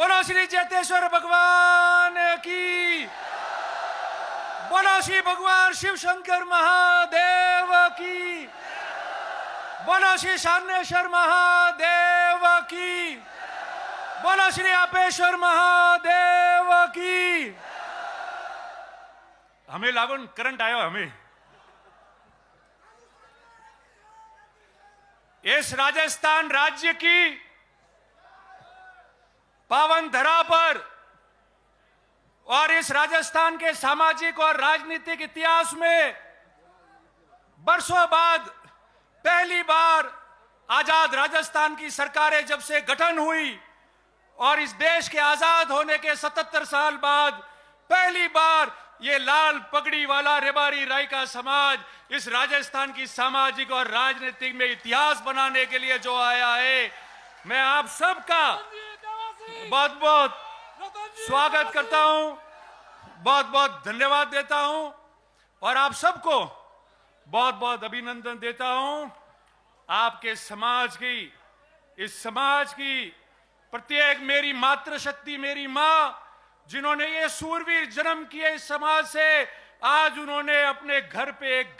बोलो श्री चेतेश्वर भगवान की, बोलो श्री भगवान शिव शंकर महादेव की, बोलो श्री शानेश्वर महादेव की, बोलो श्री अपेश्वर महादेव की। हमें लागून करंट आयो हमें। इस राजस्थान राज्य की पावन धरा पर और इस राजस्थान के सामाजिक और राजनीतिक इतिहास में बरसों बाद पहली बार आजाद राजस्थान की सरकारें जब से गठन हुई और इस देश के आजाद होने के 77 साल बाद पहली बार ये लाल पगड़ी वाला रेबारी राय का समाज इस राजस्थान की सामाजिक और राजनीतिक में इतिहास बनाने के लिए जो आया है, मैं आप सबका बहुत बहुत स्वागत करता हूं, बहुत बहुत धन्यवाद देता हूं और आप सबको बहुत बहुत अभिनंदन देता हूं। आपके समाज की, इस समाज की प्रत्येक मेरी मातृशक्ति, मेरी मां जिन्होंने ये सूरवीर जन्म किए इस समाज से, आज उन्होंने अपने घर पे एक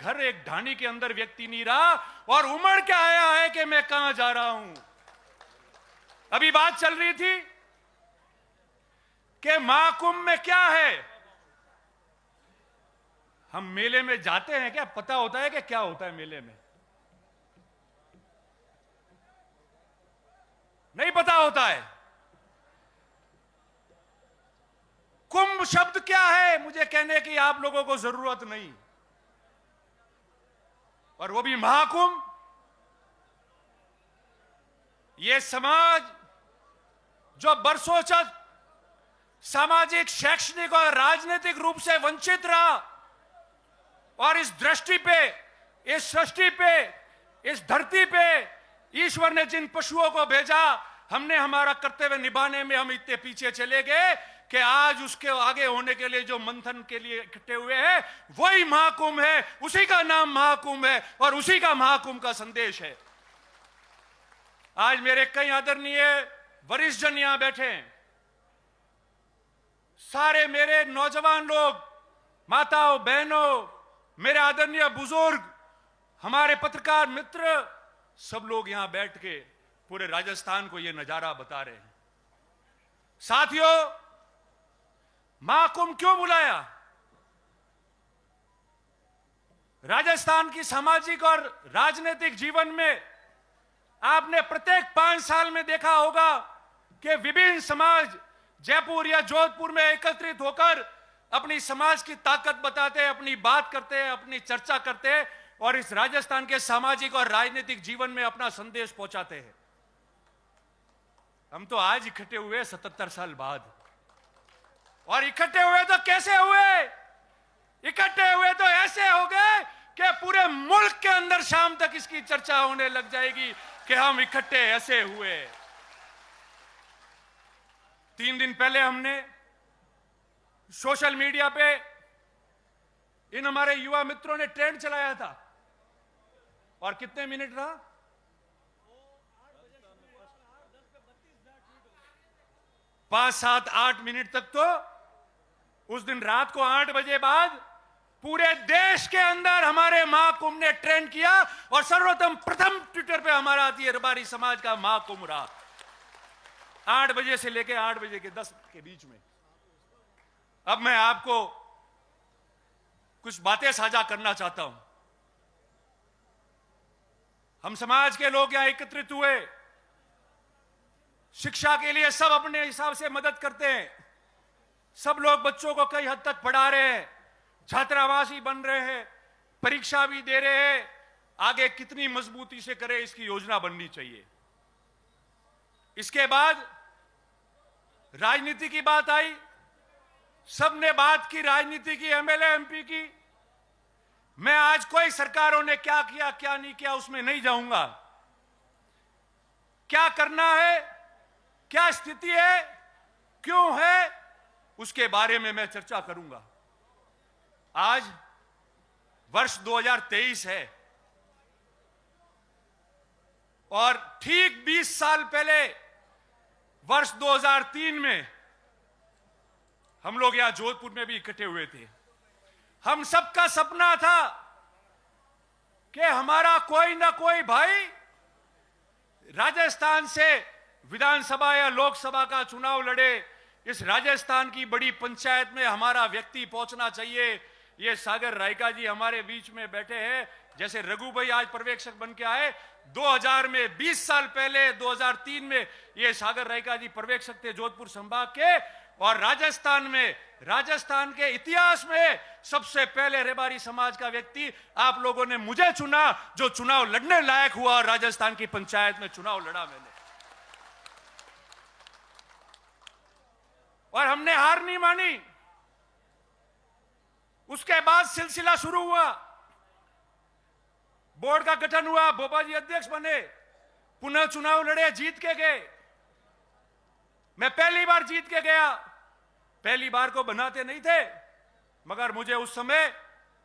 ढानी के अंदर व्यक्ति नहीं रहा और उमड़ के आया है कि मैं कहां जा रहा हूं। अभी बात चल रही थी कि महाकुंभ में क्या है। हम मेले में जाते हैं क्या पता होता है कि क्या होता है मेले में? नहीं पता होता है। कुंभ शब्द क्या है मुझे कहने की आप लोगों को जरूरत नहीं, और वो भी महाकुंभ। ये समाज जो बरसों तक सामाजिक, शैक्षणिक और राजनीतिक रूप से वंचित रहा और इस दृष्टि पे, इस सृष्टि पे, इस धरती पे ईश्वर ने जिन पशुओं को भेजा, हमने हमारा कर्तव्य निभाने में हम इतने पीछे चले गए कि आज उसके आगे होने के लिए जो मंथन के लिए इकट्ठे हुए हैं वही महाकुंभ है, उसी का नाम महाकुंभ है और उसी का महाकुंभ का संदेश है। आज मेरे कई आदरणीय वरिष्ठ जन यहां बैठे हैं, सारे मेरे नौजवान लोग, माताओं, बहनों, मेरे आदरणीय बुजुर्ग, हमारे पत्रकार मित्र, सब लोग यहां बैठ के पूरे राजस्थान को यह नजारा बता रहे हैं। साथियों, महाकुंभ क्यों बुलाया? राजस्थान की सामाजिक और राजनीतिक जीवन में आपने प्रत्येक 5 साल में देखा होगा कि विभिन्न समाज जयपुर या जोधपुर में एकत्रित होकर अपनी समाज की ताकत बताते हैं, अपनी बात करते हैं, अपनी चर्चा करते हैं और इस राजस्थान के सामाजिक और राजनीतिक जीवन में अपना संदेश पहुंचाते हैं। हम तो आज इकट्ठे हुए 77 साल बाद, और इकट्ठे हुए तो कैसे हुए? इकट्ठे हुए तो ऐसे हो गए कि पूरे मुल्क के अंदर शाम तक इसकी चर्चा होने लग जाएगी कि हम इकट्ठे ऐसे हुए। 3 दिन पहले हमने सोशल मीडिया पे इन हमारे युवा मित्रों ने ट्रेंड चलाया था, और कितने मिनट रहा? 5, 7, 8 मिनट तक। तो उस दिन रात को 8 बजे बाद पूरे देश के अंदर हमारे महाकुंभ ने ट्रेंड किया और सर्वप्रथम प्रथम ट्विटर पे हमारा आती है रबारी समाज का महाकुंभ रहा, 8 बजे से लेकर 8 बजे के 10 के बीच में। अब मैं आपको कुछ बातें साझा करना चाहता हूं। हम समाज के लोग यहां एकत्रित हुए, शिक्षा के लिए सब अपने हिसाब से मदद करते हैं, सब लोग बच्चों को कई हद तक पढ़ा रहे हैं, छात्रावासी बन रहे हैं, परीक्षा भी दे रहे हैं। आगे कितनी मजबूती से करें इसकी योजना बननी चाहिए। इसके बाद राजनीति की बात आई, सबने बात की राजनीति की, एमएलए एमपी की। मैं आज कोई सरकारों ने क्या किया क्या नहीं किया उसमें नहीं जाऊंगा। क्या करना है, क्या स्थिति है, क्यों है, उसके बारे में मैं चर्चा करूंगा। आज वर्ष 2023 है और ठीक 20 साल पहले वर्ष 2003 में हम लोग यहां जोधपुर में भी इकट्ठे हुए थे। हम सबका सपना था कि हमारा कोई ना कोई भाई राजस्थान से विधानसभा या लोकसभा का चुनाव लड़े। इस राजस्थान की बड़ी पंचायत में हमारा व्यक्ति पहुंचना चाहिए। ये सागर रायका जी हमारे बीच में बैठे हैं, जैसे रघु भाई आज पर्यवेक्षक बन के आए। 2000 में 20 साल पहले 2003 में ये सागर रायका जी पर्यवेक्षक थे जोधपुर संभाग के। और राजस्थान के इतिहास में सबसे पहले रेबारी समाज का व्यक्ति आप लोगों ने मुझे चुना, जो चुनाव लड़ने लायक हुआ और राजस्थान की पंचायत में चुनाव लड़ा मैंने। और हमने हार नहीं मानी। उसके बाद सिलसिला शुरू हुआ, बोर्ड का गठन हुआ, बोपा जी अध्यक्ष बने, पुनः चुनाव लड़े, जीत के गए। मैं पहली बार जीत के गया। पहली बार को बनाते नहीं थे, मगर मुझे उस समय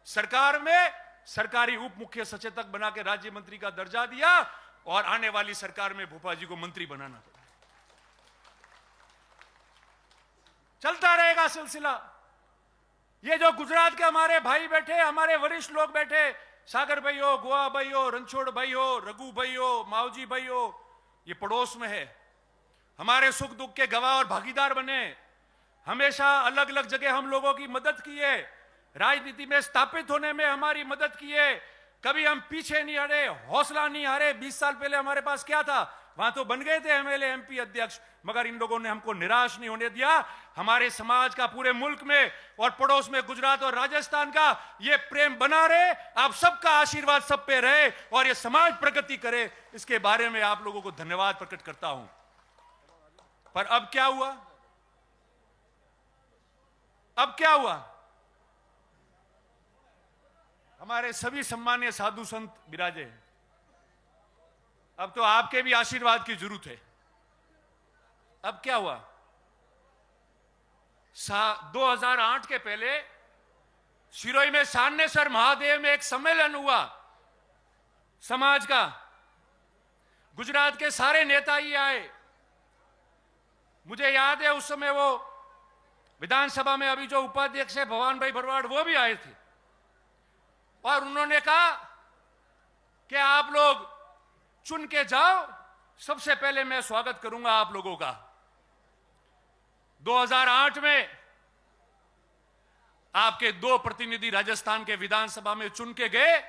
सरकार में सरकारी उप मुख्य सचेतक बना के राज्य मंत्री का दर्जा दिया और आने वाली सरकार में भोपा जी को मंत्री बनाना पड़ा। चलता रहेगा सिलसिला। ये जो गुजरात के हमारे भाई बैठे, हमारे वरिष्ठ लोग बैठे, सागर भाई हो, गोवा भाई हो, रणछोड़ भाई हो, रघु भाई हो, मावजी भाई हो, ये पड़ोस में है। हमारे सुख दुख के गवाह और भागीदार बने। हमेशा अलग अलग जगह हम लोगों की मदद की है, राजनीति में स्थापित होने में हमारी मदद की है। कभी हम पीछे नहीं हटे, हौसला नहीं हारे। 20 साल पहले हमारे पास क्या था, वहां तो बन गए थे एमएलए एमपी अध्यक्ष, मगर इन लोगों ने हमको निराश नहीं होने दिया। हमारे समाज का पूरे मुल्क में और पड़ोस में गुजरात और राजस्थान का ये प्रेम बना रहे। आप सबका आशीर्वाद सब पे रहे और ये समाज प्रगति करे, इसके बारे में आप लोगों को धन्यवाद प्रकट करता हूं। पर अब क्या हुआ? अब क्या हुआ? हमारे सभी सम्मानीय साधु संत विराजे हैं। अब तो आपके भी आशीर्वाद की जरूरत है। अब क्या हुआ? 2008 के पहले सिरोही में सान्नेसर महादेव में एक सम्मेलन हुआ समाज का। गुजरात के सारे नेता ही आए। मुझे याद है उस समय वो विधानसभा में अभी जो उपाध्यक्ष है भवान भाई भरवाड़, वो भी आए थे और उन्होंने कहा कि आप लोग चुन के जाओ, सबसे पहले मैं स्वागत करूंगा आप लोगों का। 2008 में आपके 2 प्रतिनिधि राजस्थान के विधानसभा में चुन के गए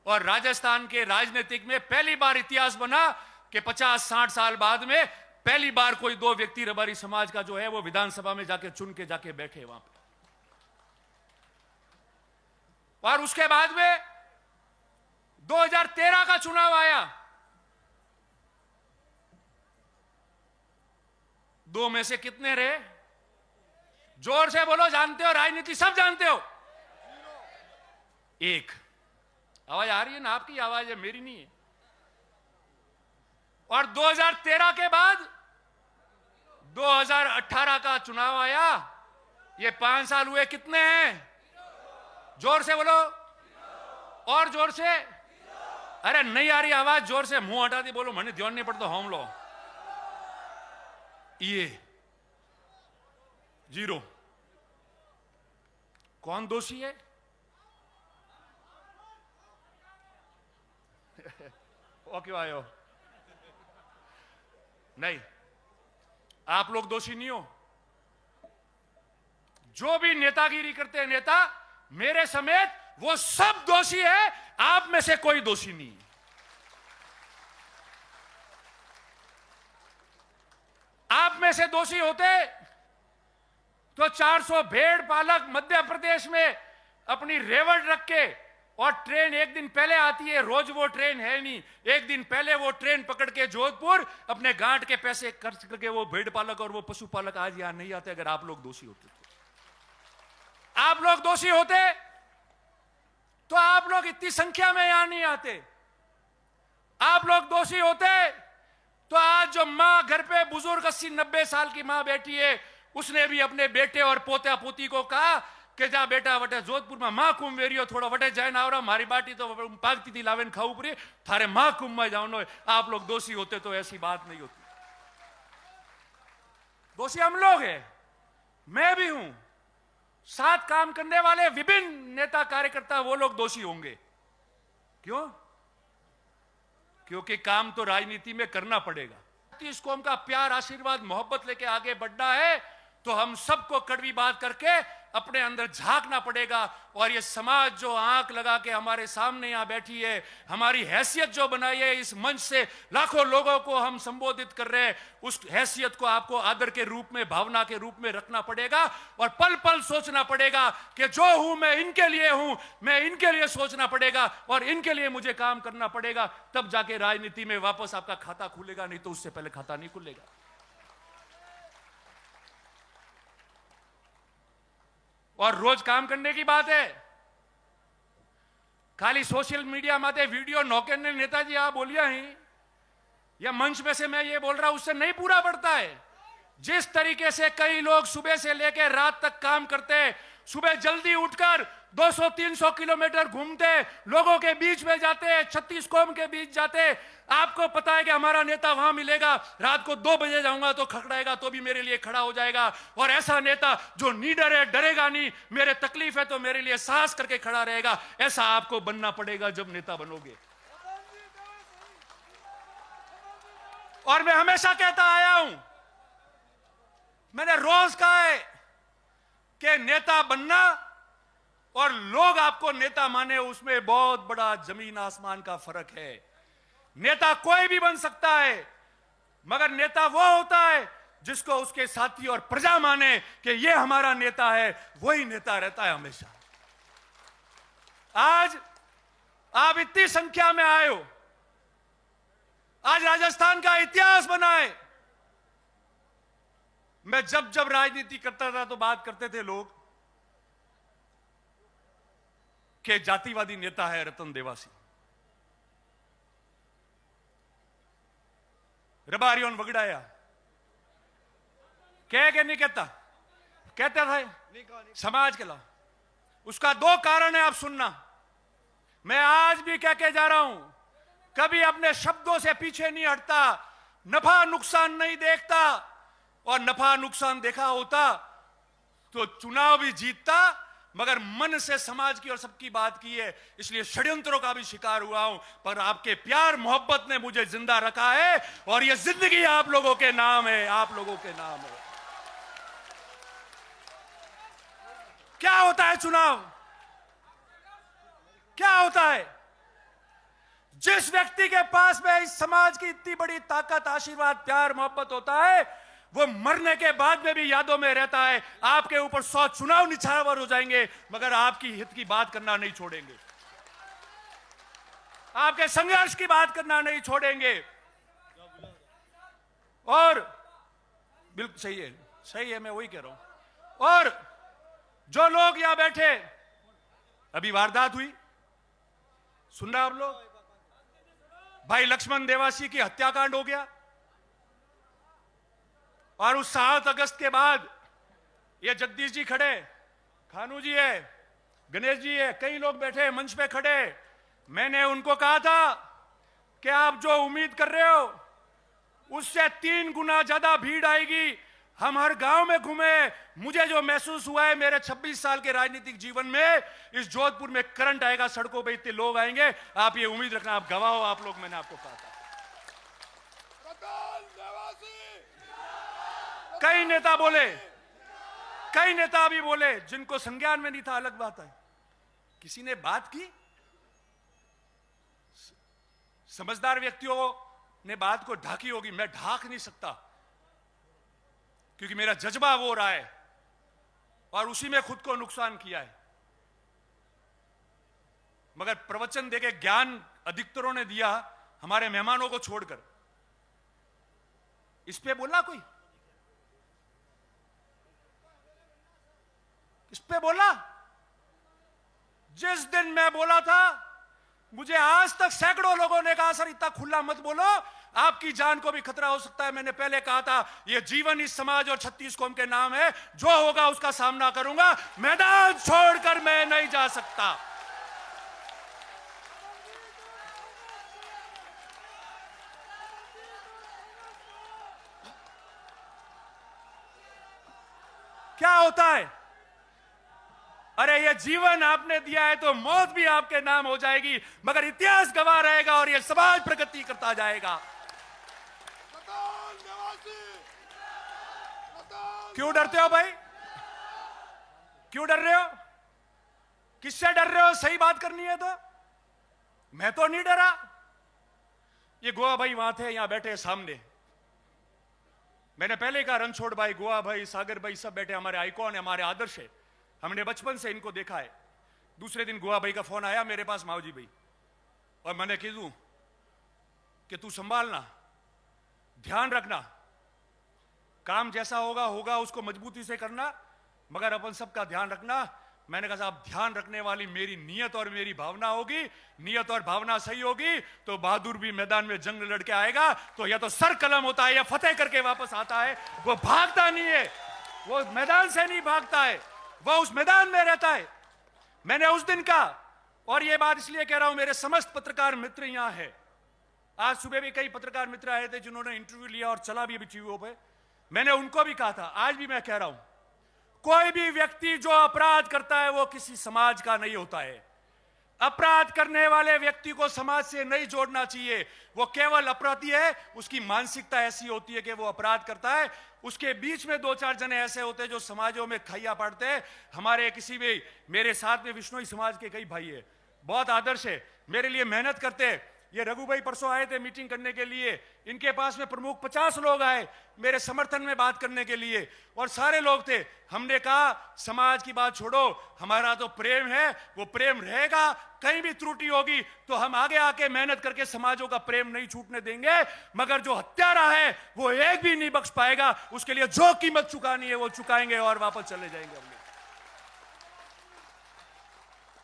और राजस्थान के राजनीतिक में पहली बार इतिहास बना कि 50-60 साल बाद में पहली बार कोई 2 व्यक्ति रबारी समाज का जो है वो विधानसभा में जाके चुन के जाके बैठे वहां पे। और उसके बाद में 2013 का चुनाव आया। 2 में से कितने रहे? जोर से बोलो, जानते हो राजनीति सब जानते हो। 1। आवाज आ रही है ना? आपकी आवाज है, मेरी नहीं है। और 2013 के बाद 2018 का चुनाव आया। ये 5 साल हुए, कितने हैं? जोर से बोलो, और जोर से। अरे नहीं आ रही आवाज, जोर से। मुंह हटा दी बोलो, मैंने ध्यान नहीं पड़ता हम लो। ये 0। कौन दोषी है? वो क्यों आए हो? नहीं, आप लोग दोषी नहीं हो। जो भी नेतागिरी करते हैं नेता, मेरे समेत, वो सब दोषी है। आप में से कोई दोषी नहीं है। आप में से दोषी होते तो 400 भेड़ पालक मध्य प्रदेश में अपनी रेवड़ रख के, और ट्रेन एक दिन पहले आती है, रोज वो ट्रेन है नहीं, एक दिन पहले वो ट्रेन पकड़ के जोधपुर अपने गांठ के पैसे खर्च करके वो भेड़ पालक और वो पशुपालक आज यहां नहीं आते। अगर आप लोग दोषी होते तो आप लोग दोषी होते तो आप लोग इतनी संख्या में यहां नहीं आते। आप लोग दोषी होते तो आज जो मां घर पे बुजुर्ग 80-90 साल की मां बैठी है, उसने भी अपने बेटे और पोता पोती को कहा कि जा बेटा वटे जोधपुर में मां कुंभ वेरियो थोड़ा वटे जाए ना, और मारी बाटी तो पागती थी लावेन खाऊ पड़ी, थारे मां कुंभ में जाओ। आप लोग दोषी होते तो ऐसी बात नहीं होती। दोषी हम लोग हैं, मैं भी हूं, साथ काम करने वाले विभिन्न नेता कार्यकर्ता वो लोग दोषी होंगे। क्यों? क्योंकि काम तो राजनीति में करना पड़ेगा। इस कौम का प्यार, आशीर्वाद, मोहब्बत लेके आगे बढ़ना है तो हम सबको कड़वी बात करके अपने अंदर झांकना पड़ेगा। और ये समाज जो आंख लगा के हमारे सामने यहां बैठी है, हमारी हैसियत जो बनाई है, इस मंच से लाखों लोगों को हम संबोधित कर रहे हैं, उस हैसियत को आपको आदर के रूप में, भावना के रूप में रखना पड़ेगा। और पल पल सोचना पड़ेगा कि जो हूं मैं इनके लिए हूं, मैं इनके लिए सोचना पड़ेगा और इनके लिए मुझे काम करना पड़ेगा। तब जाके राजनीति में वापस आपका खाता खुलेगा, नहीं तो उससे पहले खाता नहीं खुलेगा। और रोज काम करने की बात है, खाली सोशल मीडिया माते वीडियो नौके ने नेताजी आप बोलिया ही या मंच में से मैं ये बोल रहा हूं, उससे नहीं पूरा पड़ता है। जिस तरीके से कई लोग सुबह से लेकर रात तक काम करते, सुबह जल्दी उठकर 200-300 किलोमीटर घूमते, लोगों के बीच में जाते, 36 कौम के बीच जाते। आपको पता है कि हमारा नेता वहां मिलेगा, रात को 2 बजे जाऊंगा तो खड़खड़ाएगा तो भी मेरे लिए खड़ा हो जाएगा। और ऐसा नेता जो निडर है, डरेगा नहीं, मेरे तकलीफ है तो मेरे लिए साहस करके खड़ा रहेगा, ऐसा आपको बनना पड़ेगा जब नेता बनोगे। और मैं हमेशा कहता आया हूं, मैंने रोज कहा है कि नेता बनना और लोग आपको नेता माने, उसमें बहुत बड़ा जमीन आसमान का फर्क है। नेता कोई भी बन सकता है, मगर नेता वो होता है जिसको उसके साथी और प्रजा माने कि ये हमारा नेता है, वही नेता रहता है हमेशा। आज आप इतनी संख्या में आए हो, आज राजस्थान का इतिहास बना है। मैं जब जब राजनीति करता था तो बात करते थे लोग कि जातिवादी नेता है रतन देवासी, रबारियों वगड़ाया, कह के नहीं कहता, कहता था समाज के ला। उसका 2 कारण है, आप सुनना। मैं आज भी कह के जा रहा हूं, कभी अपने शब्दों से पीछे नहीं हटता, नफा नुकसान नहीं देखता। और नफा नुकसान देखा होता तो चुनाव भी जीतता, मगर मन से समाज की और सबकी बात की है, इसलिए षड्यंत्रों का भी शिकार हुआ हूं। पर आपके प्यार मोहब्बत ने मुझे जिंदा रखा है और यह जिंदगी आप लोगों के नाम है, आप लोगों के नाम है। क्या होता है चुनाव? क्या होता है? जिस व्यक्ति के पास में इस समाज की इतनी बड़ी ताकत, आशीर्वाद, प्यार, मोहब्बत होता है, वो मरने के बाद में भी यादों में रहता है। आपके ऊपर 100 चुनाव निछावर हो जाएंगे, मगर आपकी हित की बात करना नहीं छोड़ेंगे, आपके संघर्ष की बात करना नहीं छोड़ेंगे। और बिल्कुल सही है, मैं वही कह रहा हूं। और जो लोग यहां बैठे, अभी वारदात हुई, सुन रहे आप लोग, भाई लक्ष्मण देवासी की हत्याकांड हो गया। और उस 7 अगस्त के बाद ये जगदीश जी खड़े, खानू जी है, गणेश जी है, कई लोग बैठे मंच पे खड़े। मैंने उनको कहा था कि आप जो उम्मीद कर रहे हो उससे 3 गुना ज्यादा भीड़ आएगी। हम हर गांव में घूमे, मुझे जो महसूस हुआ है मेरे 26 साल के राजनीतिक जीवन में, इस जोधपुर में करंट आएगा, सड़कों पे इतने लोग आएंगे, आप ये उम्मीद रखना, आप गवाह हो आप लोग। मैंने आपको कहा था। कई नेता बोले, कई नेता भी बोले, जिनको संज्ञान में नहीं था, अलग बात है। किसी ने बात की, समझदार व्यक्तियों ने बात को ढाकी होगी, मैं ढाक नहीं सकता क्योंकि मेरा जज्बा वो रहा है और उसी में खुद को नुकसान किया है। मगर प्रवचन देके ज्ञान अधिकतरों ने दिया, हमारे मेहमानों को छोड़कर। इस पे बोला कोई? इस पे बोला? जिस दिन मैं बोला था, मुझे आज तक सैकड़ों लोगों ने कहा, सर इतना खुला मत बोलो, आपकी जान को भी खतरा हो सकता है। मैंने पहले कहा था, यह जीवन इस समाज और 36 कौम के नाम है, जो होगा उसका सामना करूंगा, मैदान छोड़कर मैं नहीं जा सकता। क्या होता है? अरे ये जीवन आपने दिया है तो मौत भी आपके नाम हो जाएगी, मगर इतिहास गवाह रहेगा और ये समाज प्रगति करता जाएगा। क्यों डरते हो भाई? क्यों डर रहे हो? किससे डर रहे हो? सही बात करनी है तो। मैं तो नहीं डरा। ये गोवा भाई वहां थे, यहां बैठे सामने। मैंने पहले कहा रणछोड़ भाई, गोवा भाई, सागर भाई सब बैठे, हमारे आइकॉन है, हमारे आदर्श है। हमने बचपन से इनको देखा है। दूसरे दिन गोवा भाई का फोन आया मेरे पास, मावजी भाई, और मैंने कीधु कि तू संभालना, ध्यान रखना, काम जैसा होगा होगा, उसको मजबूती से करना, मगर अपन सबका ध्यान रखना। मैंने कहा साहब ध्यान रखने वाली मेरी नियत और मेरी भावना होगी। नियत और भावना सही होगी तो बहादुर भी मैदान में जंग लड़के आएगा तो या तो सर कलम होता है या फतेह करके वापस आता है। वो भागता नहीं है, वो मैदान से नहीं भागता है, वो उस मैदान में रहता है। मैंने उस दिन का, और ये बात इसलिए कह रहा हूं, मेरे समस्त पत्रकार मित्र यहां है। आज सुबह भी कई पत्रकार मित्र आए थे जिन्होंने इंटरव्यू लिया और चला भी अभी टीवी पे। मैंने उनको भी कहा था, आज भी मैं कह रहा हूं, कोई भी व्यक्ति जो अपराध करता है वो किसी समाज का नहीं होता है। अपराध करने वाले व्यक्ति को समाज से नहीं जोड़ना चाहिए। वो केवल अपराधी है, उसकी मानसिकता ऐसी होती है कि वो अपराध करता है। उसके बीच में दो चार जने ऐसे होते हैं जो समाजों में खैया पड़ते हैं। हमारे किसी भी, मेरे साथ में विश्नोई समाज के कई भाई है, बहुत आदर्श है, मेरे लिए मेहनत करते हैं। ये रघु भाई परसों आए थे मीटिंग करने के लिए, इनके पास में प्रमुख 50 लोग आए मेरे समर्थन में बात करने के लिए, और सारे लोग थे। हमने कहा समाज की बात छोड़ो, हमारा तो प्रेम है, वो प्रेम रहेगा। कहीं भी त्रुटि होगी तो हम आगे आके मेहनत करके समाजों का प्रेम नहीं छूटने देंगे, मगर जो हत्यारा है वो एक भी नहीं बख्श पाएगा। उसके लिए जो कीमत चुकानी है वो चुकाएंगे और वापस चले जाएंगे हम लोग।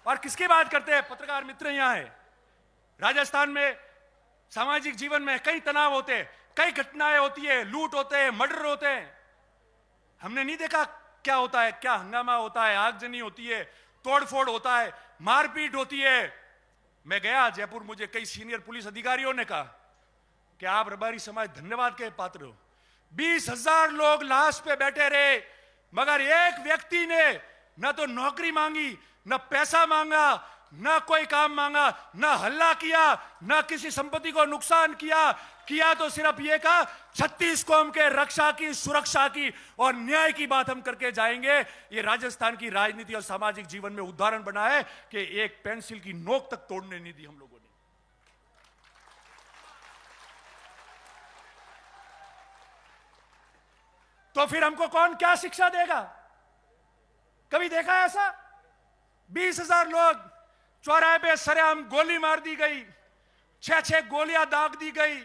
और किसकी बात करते हैं? पत्रकार मित्र यहां है। राजस्थान में सामाजिक जीवन में कई तनाव होते हैं, कई घटनाएं होती है, लूट होते हैं, मर्डर होते हैं। हमने नहीं देखा क्या होता है, क्या हंगामा होता है, आगजनी होती है, तोड़फोड़ होता है, मारपीट होती है। मैं गया जयपुर, मुझे कई सीनियर पुलिस अधिकारियों ने कहा कि आप रबारी समाज धन्यवाद के पात्र हो। 20,000 लोग लाश पे बैठे रहे, मगर एक व्यक्ति ने न तो नौकरी मांगी, न पैसा मांगा, ना कोई काम मांगा, ना हल्ला किया, ना किसी संपत्ति को नुकसान किया तो सिर्फ ये कहा 36 कौम के रक्षा की, सुरक्षा की और न्याय की बात हम करके जाएंगे। ये राजस्थान की राजनीति और सामाजिक जीवन में उदाहरण बना है कि एक पेंसिल की नोक तक तोड़ने नहीं दी हम लोगों ने। तो फिर हमको कौन क्या शिक्षा देगा? कभी देखा है ऐसा? 20,000 लोग चौराहे पे सरेआम गोली मार दी गई, 6-6 गोलियां दाग दी गई,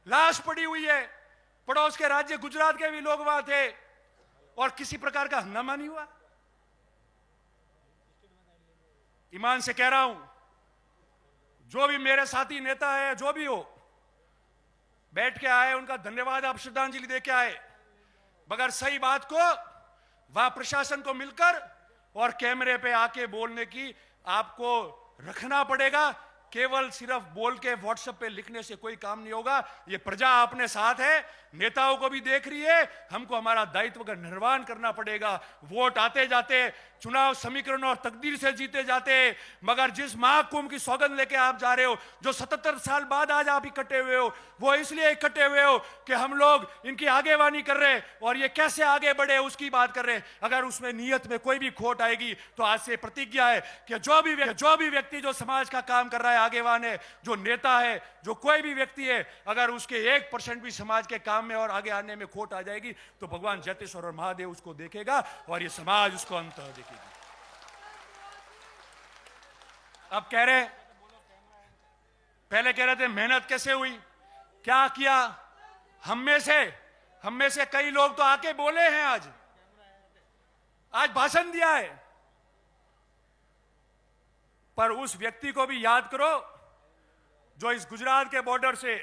लाश पड़ी हुई है। पड़ोस के राज्य गुजरात के भी लोग वहां थे और किसी प्रकार का हंगामा नहीं हुआ। ईमान से कह रहा हूं, जो भी मेरे साथी नेता है, जो भी हो, बैठ के आए उनका धन्यवाद, आप श्रद्धांजलि दे के आए, मगर सही बात को वहां प्रशासन को मिलकर और कैमरे पे आके बोलने की आपको रखना पड़ेगा। केवल सिर्फ बोल के व्हाट्सएप पे लिखने से कोई काम नहीं होगा। ये प्रजा अपने साथ है, नेताओं को भी देख रही है, हमको हमारा दायित्व का निर्वहन करना पड़ेगा। वोट आते जाते, चुनाव समीकरण और तकदीर से जीते जाते, मगर जिस महाकुंभ की सौगंध लेके आप जा रहे हो, जो 77 साल बाद आज आप इकट्ठे हुए हो, वो इसलिए इकट्ठे हुए हो कि हम लोग इनकी आगेवानी कर रहे और ये कैसे आगे बढ़े उसकी बात कर रहे। अगर उसमें नियत में कोई भी खोट आएगी तो आज से प्रतिज्ञा है कि जो भी व्यक्ति जो समाज का काम कर रहा है, आगेवान है, जो नेता है, जो कोई भी व्यक्ति है, अगर उसके 1% भी समाज के काम में और आगे आने में खोट आ जाएगी तो भगवान जयतेश्वर और महादेव उसको देखेगा और ये समाज उसको अंत देखेगी। अब कह रहे, पहले कह रहे थे मेहनत कैसे हुई, क्या किया। हम में से कई लोग तो आके बोले हैं, आज भाषण दिया है, पर उस व्यक्ति को भी याद करो जो इस गुजरात के बॉर्डर से,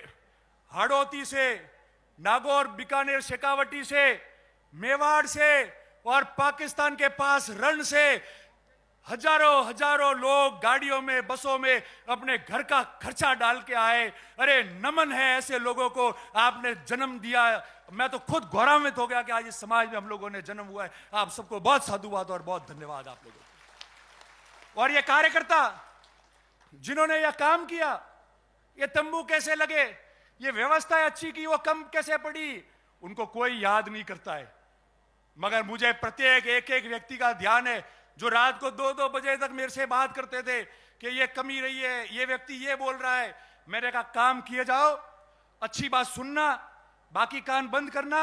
हाड़ौती से, नागौर, बीकानेर, शेखावटी से, मेवाड़ से और पाकिस्तान के पास रण से हजारों हजारों लोग गाड़ियों में, बसों में अपने घर का खर्चा डाल के आए। अरे नमन है ऐसे लोगों को, आपने जन्म दिया। मैं तो खुद गौरवान्वित हो गया कि आज इस समाज में हम लोगों ने जन्म हुआ है। आप सबको बहुत साधुवाद और बहुत धन्यवाद आप लोगों को। और ये कार्यकर्ता जिन्होंने यह काम किया, ये तंबू कैसे लगे, ये व्यवस्था अच्छी की, वो कम कैसे पड़ी, उनको कोई याद नहीं करता है। मगर मुझे प्रत्येक एक एक व्यक्ति का ध्यान है जो रात को 2-2 बजे तक मेरे से बात करते थे कि ये कमी रही है, ये व्यक्ति ये बोल रहा है। मैंने कहा काम किए जाओ, अच्छी बात सुनना, बाकी कान बंद करना,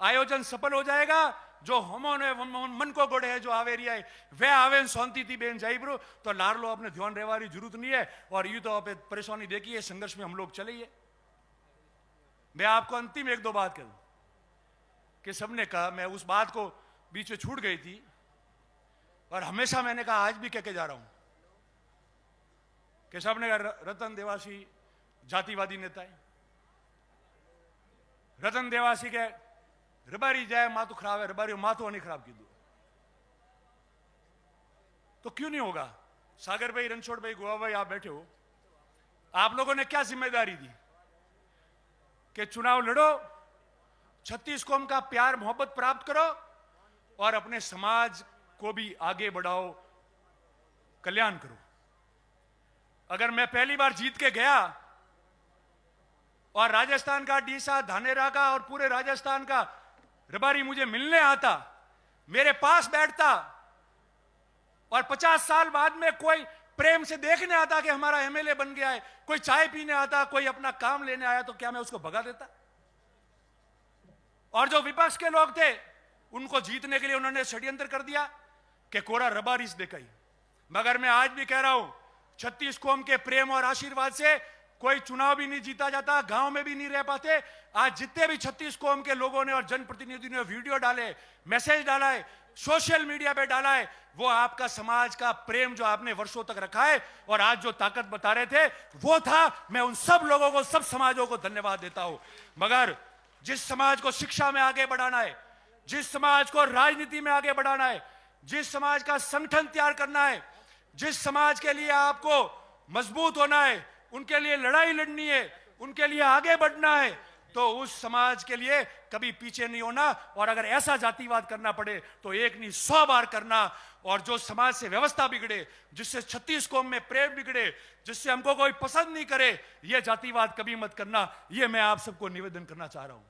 आयोजन सफल हो जाएगा। जो हमोने मन को गोड़े है, जो आवे रही है वह आवे शांति थी बेन जाइब्रो, तो लार लो अपने ध्यान रहवारी जरूरत नहीं है। और यू तो आप परेशानी देखिए, संघर्ष में हम लोग चलिए। मैं आपको अंतिम 1-2 बात करूं कि सबने कहा, मैं उस बात को बीच में छूट गई थी और हमेशा मैंने कहा, आज भी कह के जा रहा हूं कि सबने कहा रतन देवासी जातिवादी नेता है। रतन देवासी के रबारी जाए मातो खराब है, रबारी मातो नहीं खराब की दो तो क्यों नहीं होगा। सागर भाई, रणछोड़ भाई, गोवा भाई, आप बैठे हो, आप लोगों ने क्या जिम्मेदारी दी कि चुनाव लड़ो, 36 कौम का प्यार मोहब्बत प्राप्त करो और अपने समाज को भी आगे बढ़ाओ, कल्याण करो। अगर मैं पहली बार जीत के गया और राजस्थान का डीसा, धानेरा का और पूरे राजस्थान का रबारी मुझे मिलने आता, मेरे पास बैठता और 50 साल बाद में कोई प्रेम से देखने आता कि हमारा एमएलए बन गया है, कोई चाय पीने आता, कोई अपना काम लेने आया, तो क्या मैं उसको भगा देता? और जो विपक्ष के लोग थे उनको जीतने के लिए उन्होंने षड्यंत्र कर दिया कि कोरा रबारिस देखाई। मगर मैं आज भी कह रहा हूं, 36 कौम के प्रेम और आशीर्वाद से कोई चुनाव भी नहीं जीता जाता, गांव में भी नहीं रह पाते। आज जितने भी 36 कौम के लोगों ने और जनप्रतिनिधियों ने वीडियो डाले, मैसेज डाला है, सोशल मीडिया पे डाला है, वो आपका समाज का प्रेम जो आपने वर्षों तक रखा है और आज जो ताकत बता रहे थे वो था। मैं उन सब लोगों को, सब समाजों को धन्यवाद देता हूं। मगर जिस समाज को शिक्षा में आगे बढ़ाना है, जिस समाज को राजनीति में आगे बढ़ाना है, जिस समाज का संगठन तैयार करना है, जिस समाज के लिए आपको मजबूत होना है, उनके लिए लड़ाई लड़नी है, उनके लिए आगे बढ़ना है, तो उस समाज के लिए कभी पीछे नहीं होना। और अगर ऐसा जातिवाद करना पड़े तो एक नहीं 100 बार करना। और जो समाज से व्यवस्था बिगड़े, जिससे 36 कौम में प्रेम बिगड़े, जिससे हमको कोई पसंद नहीं करे, यह जातिवाद कभी मत करना। यह मैं आप सबको निवेदन करना चाह रहा हूं।